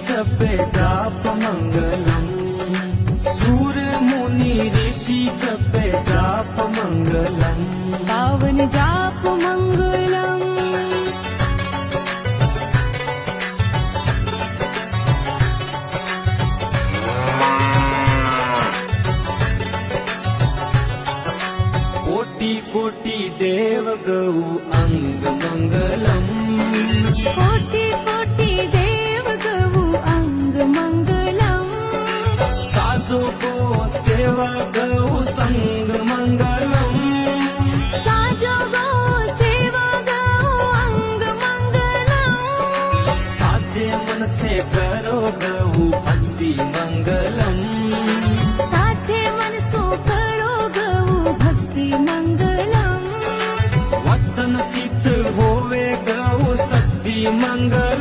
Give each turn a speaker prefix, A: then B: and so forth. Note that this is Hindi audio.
A: जपे जाप मंगलम, सूर मुनी ऋषि जपे जाप मंगलम,
B: पावन जाप मंगलम।
A: कोटि कोटि देव गौ अंग मंगलम,
B: कोटि कोटि देव गौ अंग मंगलम,
A: साधु गो सेवा गौ संग मंगलम,
B: साजो गो सेवा गौ अंग मंगलम,
A: साजे मन से करो गौ भक्ति मंगलम,
B: साथे मन सो करो गौ भक्ति मंगलम,
A: वचन सिद्ध होवे गौ शक्ति मंगल,